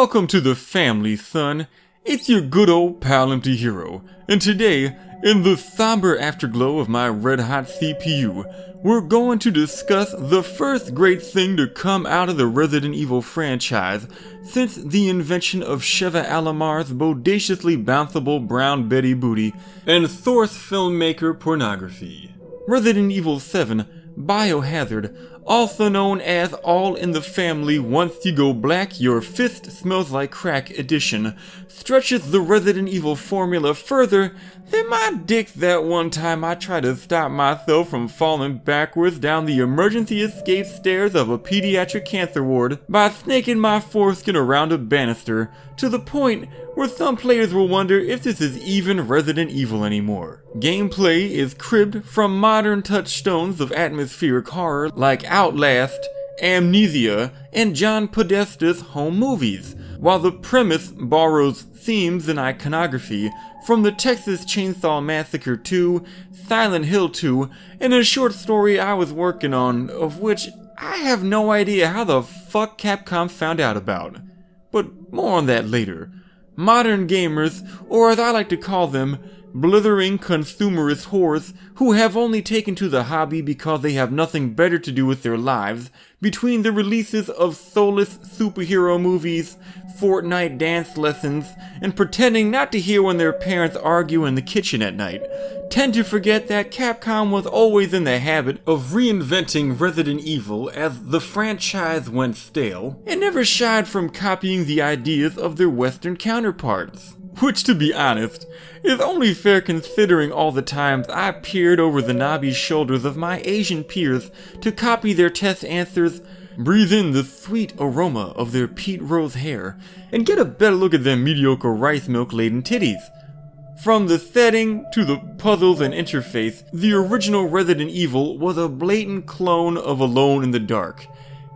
Welcome to the family, son. It's your good old pal EmptyHero, and today, in the somber afterglow of my red-hot CPU, we're going to discuss the first great thing to come out of the Resident Evil franchise since the invention of Sheva Alamar's bodaciously bounceable brown Betty booty and source filmmaker pornography. Resident Evil 7 Biohazard, also known as All in the Family Once You Go Black Your Fist Smells Like Crack edition, stretches the Resident Evil formula further than my dick that one time I tried to stop myself from falling backwards down the emergency escape stairs of a pediatric cancer ward by snaking my foreskin around a banister, to the point where some players will wonder if this is even Resident Evil anymore. Gameplay is cribbed from modern touchstones of atmospheric horror like Outlast, Amnesia, and John Podesta's home movies, while the premise borrows themes and iconography from the Texas Chainsaw Massacre 2, Silent Hill 2, and a short story I was working on, of which I have no idea how the fuck Capcom found out about. But more on that later. Modern gamers, or as I like to call them, blithering consumerist whores who have only taken to the hobby because they have nothing better to do with their lives, between the releases of soulless superhero movies, Fortnite dance lessons, and pretending not to hear when their parents argue in the kitchen at night, tend to forget that Capcom was always in the habit of reinventing Resident Evil as the franchise went stale, and never shied from copying the ideas of their Western counterparts. Which, to be honest, is only fair considering all the times I peered over the knobby shoulders of my Asian peers to copy their test answers, breathe in the sweet aroma of their Pete Rose hair, and get a better look at their mediocre rice milk-laden titties. From the setting to the puzzles and interface, the original Resident Evil was a blatant clone of Alone in the Dark.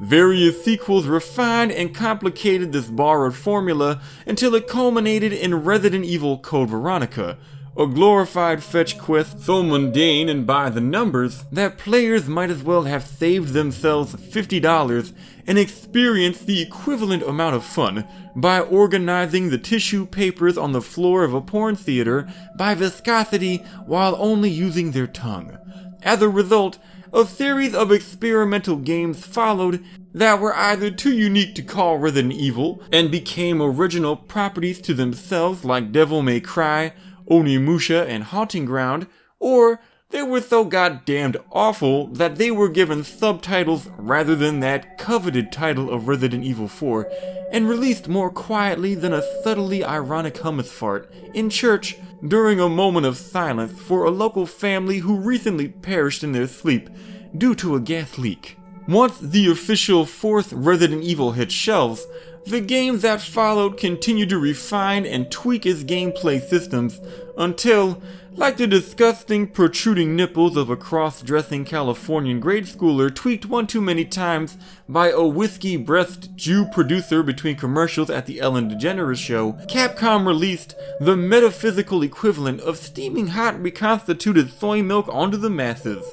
Various sequels refined and complicated this borrowed formula until it culminated in Resident Evil Code Veronica, a glorified fetch quest so mundane and by the numbers that players might as well have saved themselves $50 and experienced the equivalent amount of fun by organizing the tissue papers on the floor of a porn theater by viscosity while only using their tongue. As a result, a series of experimental games followed that were either too unique to call Resident Evil and became original properties to themselves like Devil May Cry, Onimusha, and Haunting Ground, or they were so goddamned awful that they were given subtitles rather than that coveted title of Resident Evil 4, and released more quietly than a subtly ironic hummus fart in church during a moment of silence for a local family who recently perished in their sleep due to a gas leak. Once the official fourth Resident Evil hit shelves, the games that followed continued to refine and tweak its gameplay systems until, like the disgusting protruding nipples of a cross-dressing Californian grade schooler tweaked one too many times by a whiskey-breathed Jew producer between commercials at the Ellen DeGeneres show, Capcom released the metaphysical equivalent of steaming hot reconstituted soy milk onto the masses.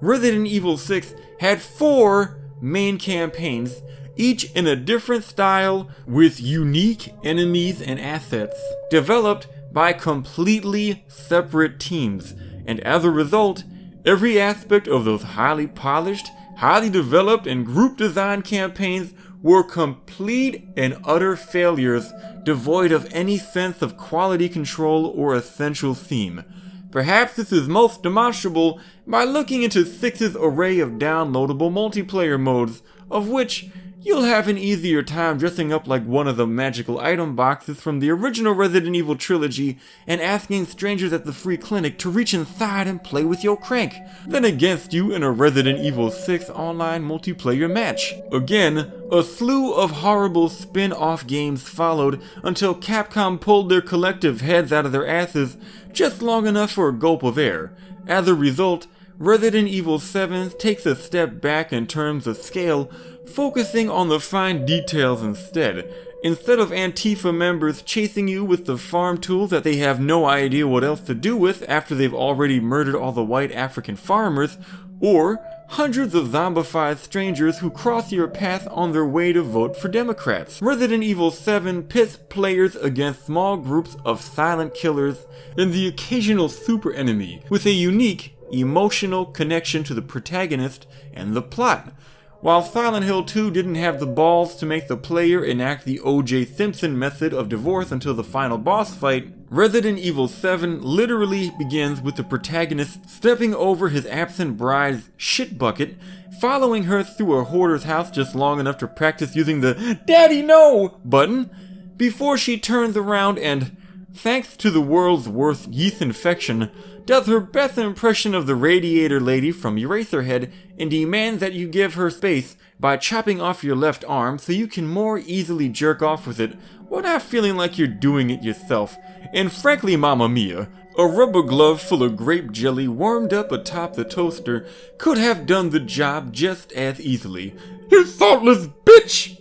Resident Evil 6 had 4 main campaigns, each in a different style with unique enemies and assets, developed by completely separate teams, and as a result, every aspect of those highly polished, highly developed, and group designed campaigns were complete and utter failures, devoid of any sense of quality control or essential theme. Perhaps this is most demonstrable by looking into 6's array of downloadable multiplayer modes, of which you'll have an easier time dressing up like one of the magical item boxes from the original Resident Evil trilogy and asking strangers at the free clinic to reach inside and play with your crank, than against you in a Resident Evil 6 online multiplayer match. Again, a slew of horrible spin-off games followed until Capcom pulled their collective heads out of their asses just long enough for a gulp of air. As a result, Resident Evil 7 takes a step back in terms of scale, focusing on the fine details instead. Instead of Antifa members chasing you with the farm tools that they have no idea what else to do with after they've already murdered all the white African farmers, or hundreds of zombified strangers who cross your path on their way to vote for Democrats. Resident Evil 7 pits players against small groups of silent killers and the occasional super enemy with a unique, emotional connection to the protagonist and the plot. While Silent Hill 2 didn't have the balls to make the player enact the O.J. Simpson method of divorce until the final boss fight, Resident Evil 7 literally begins with the protagonist stepping over his absent bride's shit bucket, following her through a hoarder's house just long enough to practice using the "Daddy no" button, before she turns around and, thanks to the world's worst yeast infection, does her best impression of the radiator lady from Eraserhead and demands that you give her space by chopping off your left arm so you can more easily jerk off with it while not feeling like you're doing it yourself. And frankly, Mamma Mia, a rubber glove full of grape jelly warmed up atop the toaster could have done the job just as easily. You thoughtless bitch!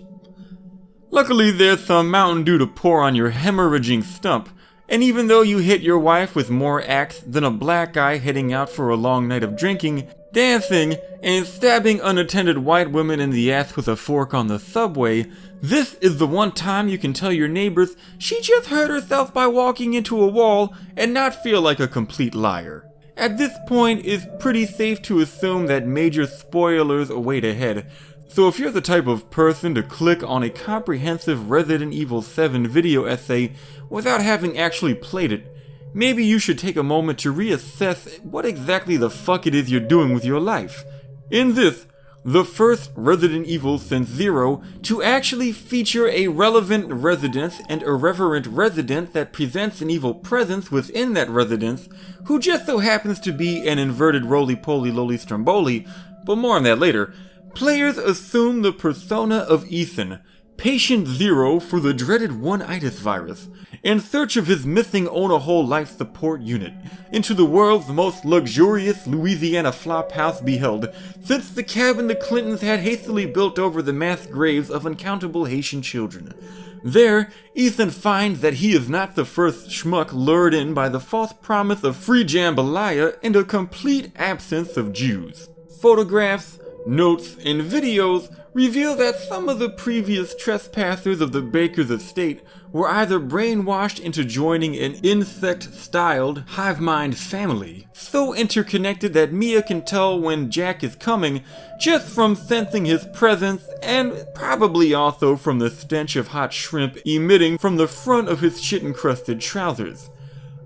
Luckily, there's some Mountain Dew to pour on your hemorrhaging stump. And even though you hit your wife with more axe than a black guy heading out for a long night of drinking, dancing, and stabbing unattended white women in the ass with a fork on the subway, this is the one time you can tell your neighbors she just hurt herself by walking into a wall and not feel like a complete liar. At this point, it's pretty safe to assume that major spoilers await ahead. So if you're the type of person to click on a comprehensive Resident Evil 7 video essay without having actually played it, maybe you should take a moment to reassess what exactly the fuck it is you're doing with your life. In this, the first Resident Evil since Zero to actually feature a relevant residence and irreverent resident that presents an evil presence within that residence, who just so happens to be an inverted roly-poly loly-stromboli, but more on that later. Players assume the persona of Ethan, Patient Zero for the dreaded one-itis virus, in search of his missing own-a-whole life support unit, into the world's most luxurious Louisiana flophouse beheld since the cabin the Clintons had hastily built over the mass graves of uncountable Haitian children. There, Ethan finds that he is not the first schmuck lured in by the false promise of free jambalaya and a complete absence of Jews. Photographs, notes, and videos reveal that some of the previous trespassers of the Baker's estate were either brainwashed into joining an insect-styled hive mind family, so interconnected that Mia can tell when Jack is coming just from sensing his presence and probably also from the stench of hot shrimp emitting from the front of his shit-encrusted trousers.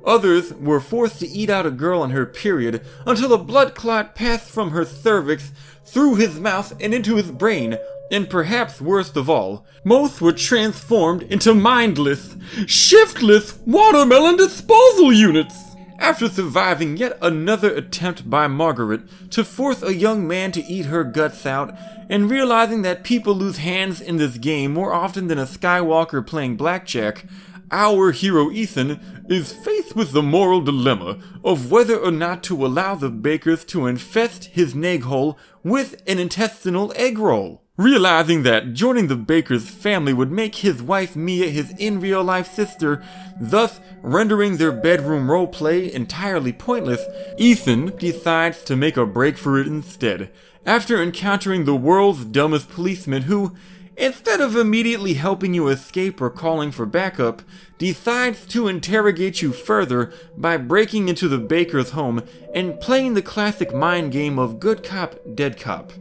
Others were forced to eat out a girl on her period until a blood clot passed from her cervix through his mouth and into his brain, and perhaps worst of all, most were transformed into mindless, shiftless watermelon disposal units. After surviving yet another attempt by Margaret to force a young man to eat her guts out, and realizing that people lose hands in this game more often than a Skywalker playing blackjack, our hero Ethan is faced with the moral dilemma of whether or not to allow the Bakers to infest his neg-hole with an intestinal egg roll. Realizing that joining the Bakers family would make his wife Mia his in-real-life sister, thus rendering their bedroom roleplay entirely pointless, Ethan decides to make a break for it instead, after encountering the world's dumbest policeman who, instead of immediately helping you escape or calling for backup, decides to interrogate you further by breaking into the Baker's home and playing the classic mind game of good cop, dead cop.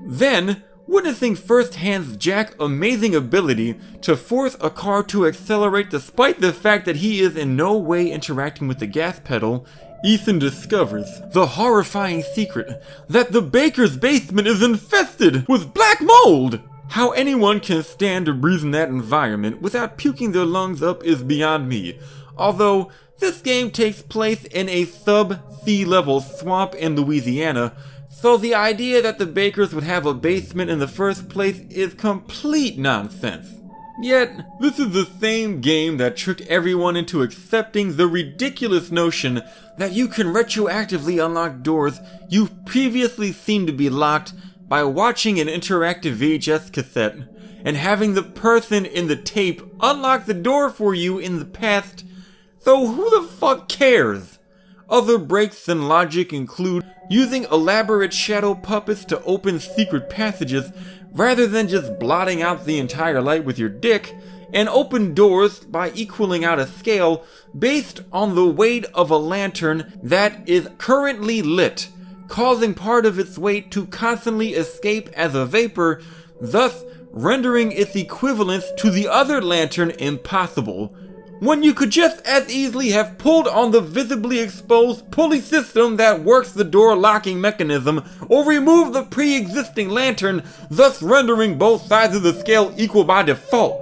Then, witnessing firsthand Jack's amazing ability to force a car to accelerate despite the fact that he is in no way interacting with the gas pedal, Ethan discovers the horrifying secret that the Baker's basement is infested with black mold! How anyone can stand to breathe in that environment without puking their lungs up is beyond me, although this game takes place in a sub-sea level swamp in Louisiana, so the idea that the Bakers would have a basement in the first place is complete nonsense. Yet, this is the same game that tricked everyone into accepting the ridiculous notion that you can retroactively unlock doors you've previously seen to be locked by watching an interactive VHS cassette and having the person in the tape unlock the door for you in the past, so who the fuck cares? Other breaks in logic include using elaborate shadow puppets to open secret passages rather than just blotting out the entire light with your dick, and open doors by equaling out a scale based on the weight of a lantern that is currently lit, causing part of its weight to constantly escape as a vapor, thus rendering its equivalence to the other lantern impossible, when you could just as easily have pulled on the visibly exposed pulley system that works the door locking mechanism, or removed the pre-existing lantern, thus rendering both sides of the scale equal by default.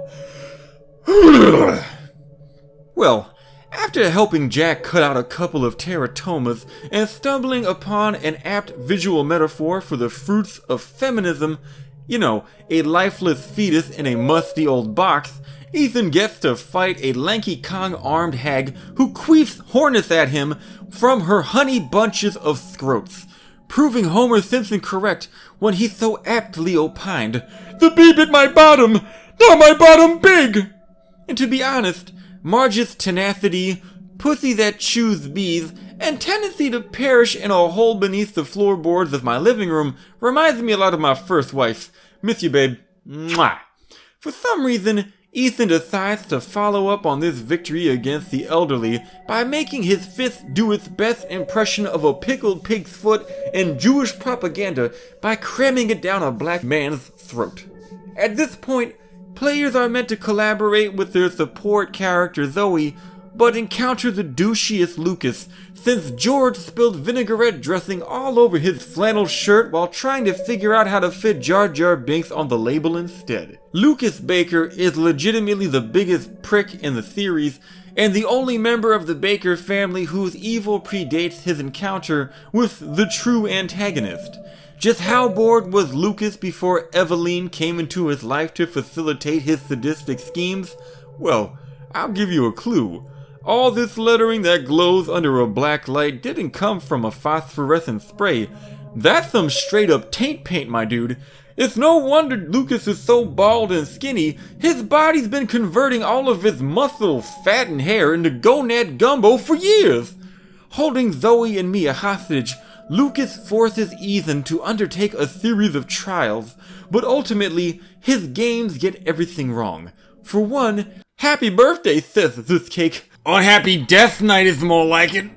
Well, after helping Jack cut out a couple of teratomas and stumbling upon an apt visual metaphor for the fruits of feminism, you know, a lifeless fetus in a musty old box, Ethan gets to fight a lanky Kong-armed hag who queefs hornets at him from her honey bunches of throats, proving Homer Simpson correct when he so aptly opined, "The bee bit my bottom, now my bottom big!" And to be honest, Marge's tenacity, pussy that chews bees, and tendency to perish in a hole beneath the floorboards of my living room reminds me a lot of my first wife. Miss you, babe. Mwah. For some reason, Ethan decides to follow up on this victory against the elderly by making his fist do its best impression of a pickled pig's foot in Jewish propaganda by cramming it down a black man's throat. At this point, players are meant to collaborate with their support character Zoe, but encounter the douchiest Lucas, since George spilled vinaigrette dressing all over his flannel shirt while trying to figure out how to fit Jar Jar Binks on the label instead. Lucas Baker is legitimately the biggest prick in the series, and the only member of the Baker family whose evil predates his encounter with the true antagonist. Just how bored was Lucas before Eveline came into his life to facilitate his sadistic schemes? Well, I'll give you a clue. All this lettering that glows under a black light didn't come from a phosphorescent spray. That's some straight up taint paint, my dude. It's no wonder Lucas is so bald and skinny. His body's been converting all of his muscle, fat, and hair into gonad gumbo for years. Holding Zoe and Mia hostage, Lucas forces Ethan to undertake a series of trials, but ultimately, his games get everything wrong. For one, happy birthday, says this cake. Unhappy death night is more like it.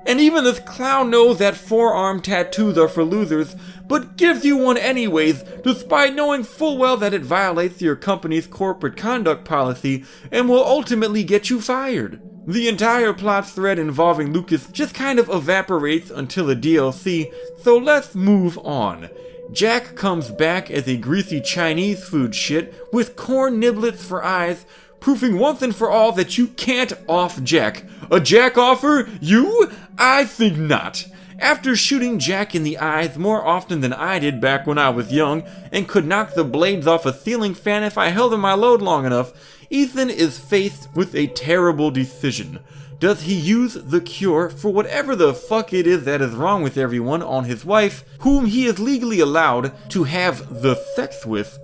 And even this clown knows that forearm tattoos are for losers, but gives you one anyways, despite knowing full well that it violates your company's corporate conduct policy and will ultimately get you fired. The entire plot thread involving Lucas just kind of evaporates until the DLC, so let's move on. Jack comes back as a greasy Chinese food shit with corn niblets for eyes, proving once and for all that you can't off Jack. A Jack offer? You? I think not. After shooting Jack in the eyes more often than I did back when I was young, and could knock the blades off a ceiling fan if I held in my load long enough, Ethan is faced with a terrible decision. Does he use the cure for whatever the fuck it is that is wrong with everyone on his wife, whom he is legally allowed to have the sex with,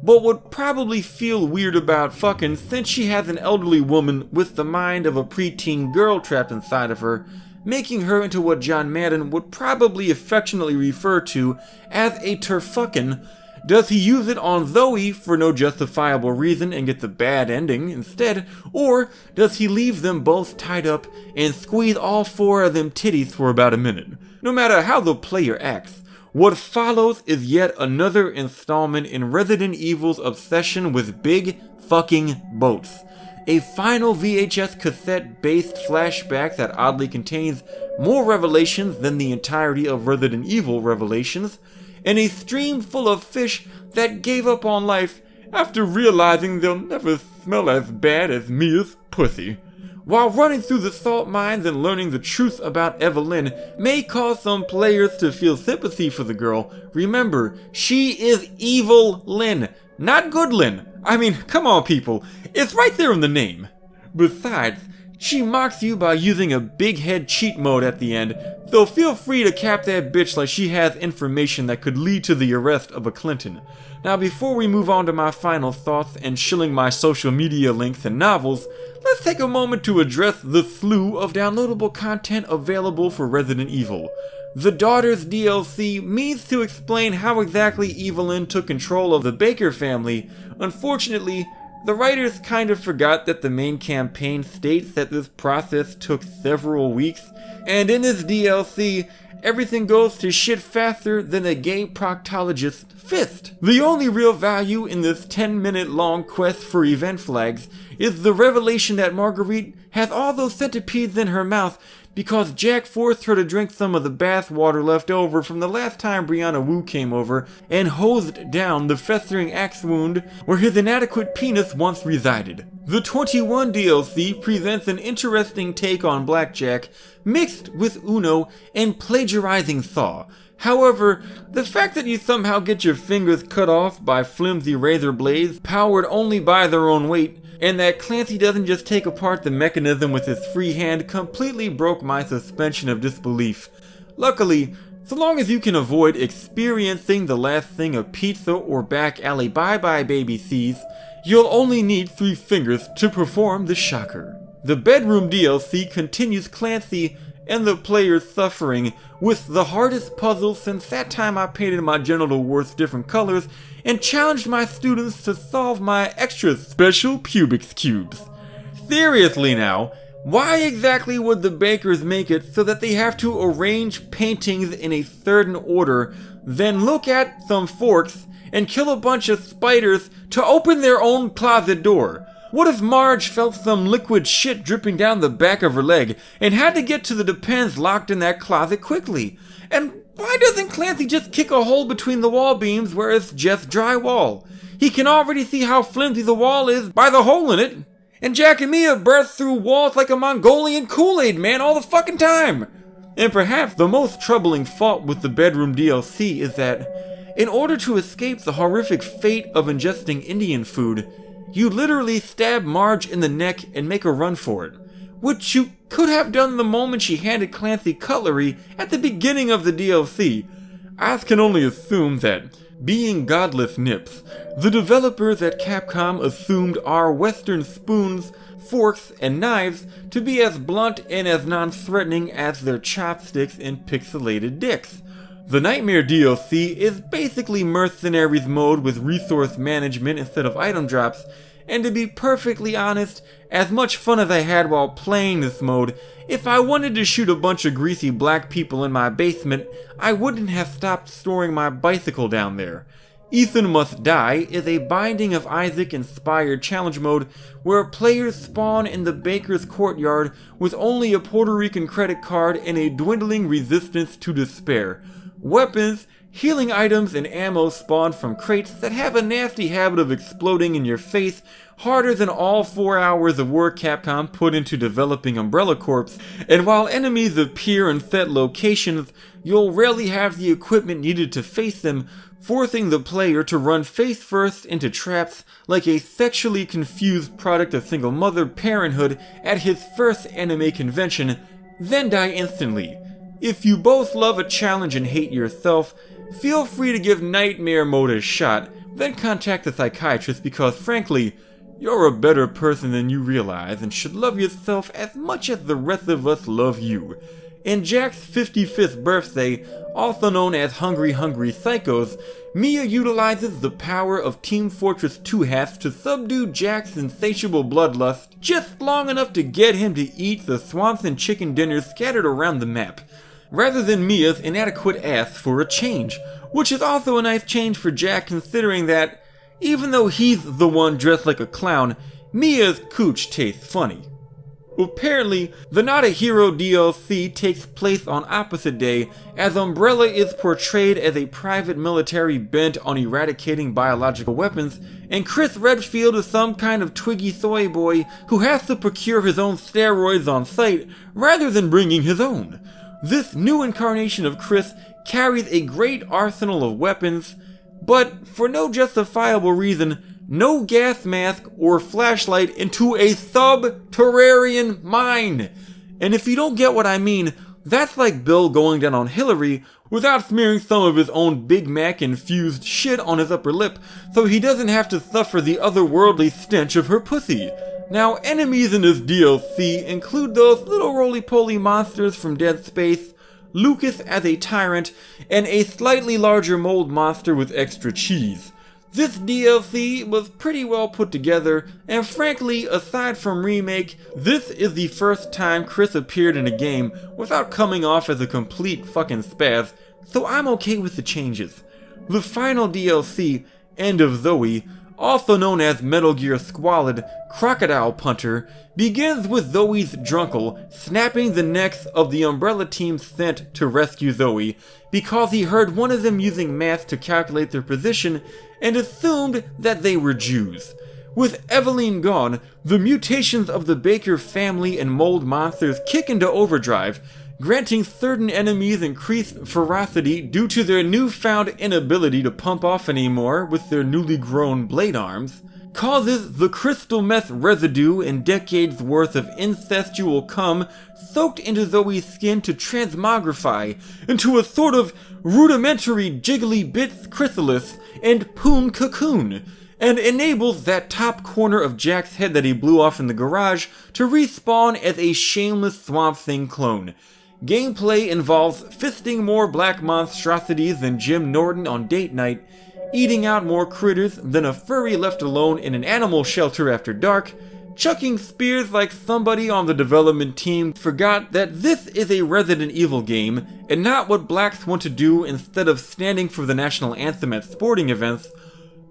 but would probably feel weird about fucking since she has an elderly woman with the mind of a preteen girl trapped inside of her, making her into what John Madden would probably affectionately refer to as a turfuckin'? Does he use it on Zoe for no justifiable reason and get the bad ending instead, or does he leave them both tied up and squeeze all four of them titties for about a minute? No matter how the player acts, what follows is yet another installment in Resident Evil's obsession with big fucking boats. A final VHS cassette-based flashback that oddly contains more revelations than the entirety of Resident Evil Revelations, and a stream full of fish that gave up on life after realizing they'll never smell as bad as Mia's pussy. While running through the salt mines and learning the truth about Eveline may cause some players to feel sympathy for the girl, remember, she is evil Lynn, not good Lynn. I mean, come on people, it's right there in the name. Besides, She mocks you by using a big head cheat mode at the end, so feel free to cap that bitch like she has information that could lead to the arrest of a Clinton. Now before we move on to my final thoughts and shilling my social media links and novels, let's take a moment to address the slew of downloadable content available for Resident Evil. The Daughters DLC means to explain how exactly Evelyn took control of the Baker family. Unfortunately, the writers kind of forgot that the main campaign states that this process took several weeks, and in this DLC, everything goes to shit faster than a gay proctologist's fist. The only real value in this 10-minute long quest for event flags is the revelation that Marguerite has all those centipedes in her mouth because Jack forced her to drink some of the bath water left over from the last time Brianna Wu came over and hosed down the festering axe wound where his inadequate penis once resided. The 21 DLC presents an interesting take on blackjack mixed with Uno and plagiarizing Saw. However, the fact that you somehow get your fingers cut off by flimsy razor blades powered only by their own weight, and that Clancy doesn't just take apart the mechanism with his free hand completely broke my suspension of disbelief. Luckily, so long as you can avoid experiencing the last thing a pizza or back alley bye-bye baby sees, you'll only need 3 fingers to perform the shocker. The Bedroom DLC continues Clancy and the player's suffering with the hardest puzzle since that time I painted my genital warts different colors and challenged my students to solve my extra special Pubix cubes. Seriously now, why exactly would the bakers make it so that they have to arrange paintings in a certain order, then look at some forks and kill a bunch of spiders to open their own closet door? What if Marge felt some liquid shit dripping down the back of her leg and had to get to the Depends locked in that closet quickly? And why doesn't Clancy just kick a hole between the wall beams where it's just drywall? He can already see how flimsy the wall is by the hole in it. And Jack and Mia burst through walls like a Mongolian Kool-Aid man all the fucking time. And perhaps the most troubling fault with the Bedroom DLC is that in order to escape the horrific fate of ingesting Indian food, you literally stab Marge in the neck and make a run for it, which you could have done the moment she handed Clancy cutlery at the beginning of the DLC. I can only assume that, being godless nips, the developers at Capcom assumed our Western spoons, forks, and knives to be as blunt and as non-threatening as their chopsticks and pixelated dicks. The Nightmare DLC is basically Mercenaries mode with resource management instead of item drops, and to be perfectly honest, as much fun as I had while playing this mode, if I wanted to shoot a bunch of greasy black people in my basement, I wouldn't have stopped storing my bicycle down there. Ethan Must Die is a Binding of Isaac-inspired challenge mode where players spawn in the baker's courtyard with only a Puerto Rican credit card and a dwindling resistance to despair. Weapons, healing items, and ammo spawn from crates that have a nasty habit of exploding in your face harder than all 4 hours of work Capcom put into developing Umbrella Corps, and while enemies appear in set locations, you'll rarely have the equipment needed to face them, forcing the player to run face first into traps like a sexually confused product of single mother parenthood at his first anime convention, then die instantly. If you both love a challenge and hate yourself, feel free to give Nightmare mode a shot, then contact a psychiatrist because frankly, you're a better person than you realize and should love yourself as much as the rest of us love you. In Jack's 55th birthday, also known as Hungry Hungry Psychos, Mia utilizes the power of Team Fortress 2 hats to subdue Jack's insatiable bloodlust just long enough to get him to eat the Swanson chicken dinners scattered around the map, rather than Mia's inadequate ass for a change, which is also a nice change for Jack considering that, even though he's the one dressed like a clown, Mia's cooch tastes funny. Apparently, the Not a Hero DLC takes place on opposite day, as Umbrella is portrayed as a private military bent on eradicating biological weapons, and Chris Redfield is some kind of twiggy soy boy who has to procure his own steroids on site rather than bringing his own. This new incarnation of Chris carries a great arsenal of weapons, but for no justifiable reason, no gas mask or flashlight into a subterranean mine. And if you don't get what I mean, that's like Bill going down on Hillary without smearing some of his own Big Mac infused shit on his upper lip so he doesn't have to suffer the otherworldly stench of her pussy. Now, enemies in this DLC include those little roly-poly monsters from Dead Space, Lucas as a tyrant, and a slightly larger mold monster with extra cheese. This DLC was pretty well put together, and frankly, aside from Remake, this is the first time Chris appeared in a game without coming off as a complete fucking spaz, so I'm okay with the changes. The final DLC, End of Zoe, also known as Metal Gear Squalid Crocodile Punter, begins with Zoe's drunkle snapping the necks of the Umbrella team sent to rescue Zoe because he heard one of them using math to calculate their position and assumed that they were Jews. With Eveline gone, the mutations of the Baker family and mold monsters kick into overdrive, granting certain enemies increased ferocity due to their newfound inability to pump off anymore with their newly grown blade arms, causes the crystal meth residue and decades worth of incestual cum soaked into Zoe's skin to transmogrify into a sort of rudimentary jiggly bits chrysalis and poon cocoon, and enables that top corner of Jack's head that he blew off in the garage to respawn as a shameless Swamp Thing clone. Gameplay involves fisting more black monstrosities than Jim Norton on date night, eating out more critters than a furry left alone in an animal shelter after dark, chucking spears like somebody on the development team forgot that this is a Resident Evil game and not what blacks want to do instead of standing for the national anthem at sporting events,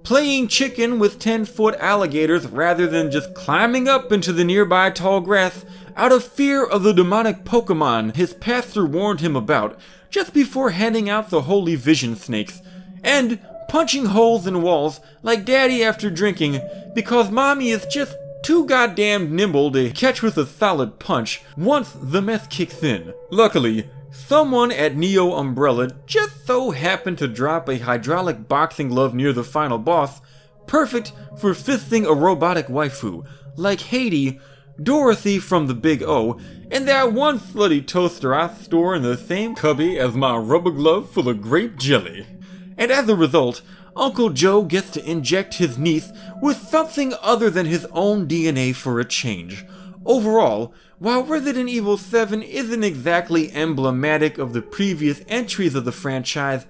playing chicken with 10-foot alligators rather than just climbing up into the nearby tall grass out of fear of the demonic Pokemon his pastor warned him about just before handing out the holy vision snakes, and punching holes in walls like daddy after drinking because mommy is just too goddamn nimble to catch with a solid punch once the mess kicks in. Luckily, someone at Neo Umbrella just so happened to drop a hydraulic boxing glove near the final boss, perfect for fisting a robotic waifu, like Haiti, Dorothy from the Big O, and that one slutty toaster I store in the same cubby as my rubber glove full of grape jelly. And as a result, Uncle Joe gets to inject his niece with something other than his own DNA for a change. Overall, while Resident Evil 7 isn't exactly emblematic of the previous entries of the franchise,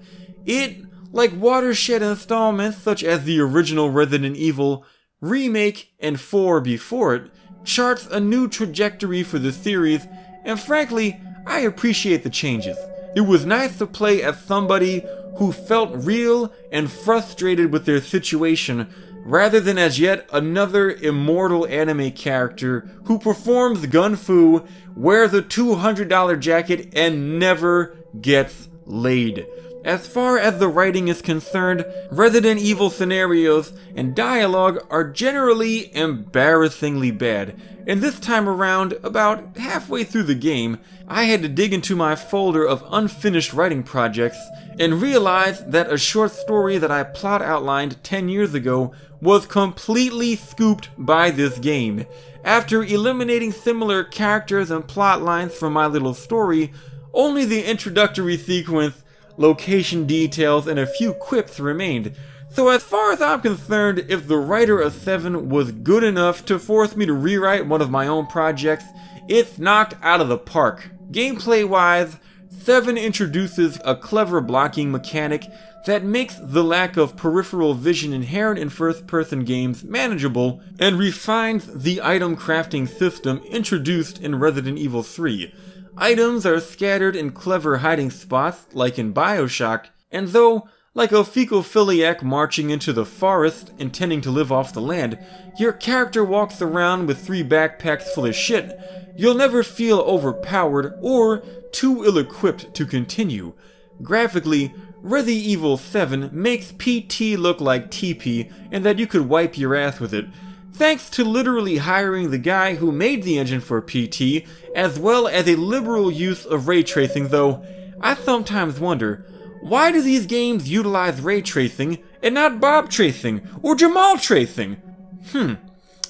it, like watershed installments such as the original Resident Evil, Remake, and 4 before it, charts a new trajectory for the series, and frankly, I appreciate the changes. It was nice to play as somebody who felt real and frustrated with their situation, rather than as yet another immortal anime character who performs gun fu, wears a $200 jacket, and never gets laid. As far as the writing is concerned, Resident Evil scenarios and dialogue are generally embarrassingly bad, and this time around, about halfway through the game, I had to dig into my folder of unfinished writing projects and realize that a short story that I plot outlined 10 years ago was completely scooped by this game. After eliminating similar characters and plot lines from my little story, only the introductory sequence, location details, and a few quips remained. So as far as I'm concerned, if the writer of 7 was good enough to force me to rewrite one of my own projects, it's knocked out of the park. Gameplay-wise, 7 introduces a clever blocking mechanic that makes the lack of peripheral vision inherent in first-person games manageable, and refines the item crafting system introduced in Resident Evil 3. Items are scattered in clever hiding spots, like in BioShock, and though, like a fecal-philiac marching into the forest intending to live off the land, your character walks around with 3 backpacks full of shit, you'll never feel overpowered or too ill-equipped to continue. Graphically, Resident Evil 7 makes PT look like TP and that you could wipe your ass with it, thanks to literally hiring the guy who made the engine for PT, as well as a liberal use of ray tracing, though I sometimes wonder, Why do these games utilize ray tracing and not Bob tracing or Jamal tracing?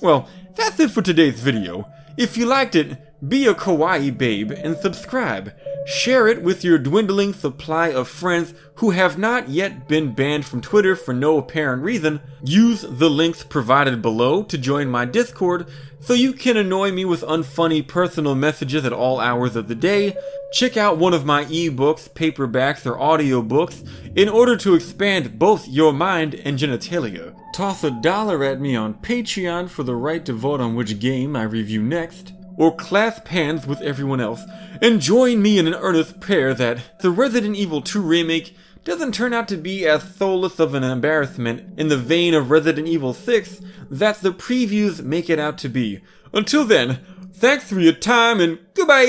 Well, that's it for today's video. If you liked it, be a kawaii babe and subscribe. Share it with your dwindling supply of friends who have not yet been banned from Twitter for no apparent reason. Use the links provided below to join my Discord so you can annoy me with unfunny personal messages at all hours of the day. Check out one of my ebooks, paperbacks, or audiobooks in order to expand both your mind and genitalia. Toss $1 at me on Patreon for the right to vote on which game I review next. Or clasp hands with everyone else and join me in an earnest prayer that the Resident Evil 2 remake doesn't turn out to be as soulless of an embarrassment in the vein of Resident Evil 6 that the previews make it out to be. Until then, thanks for your time and goodbye!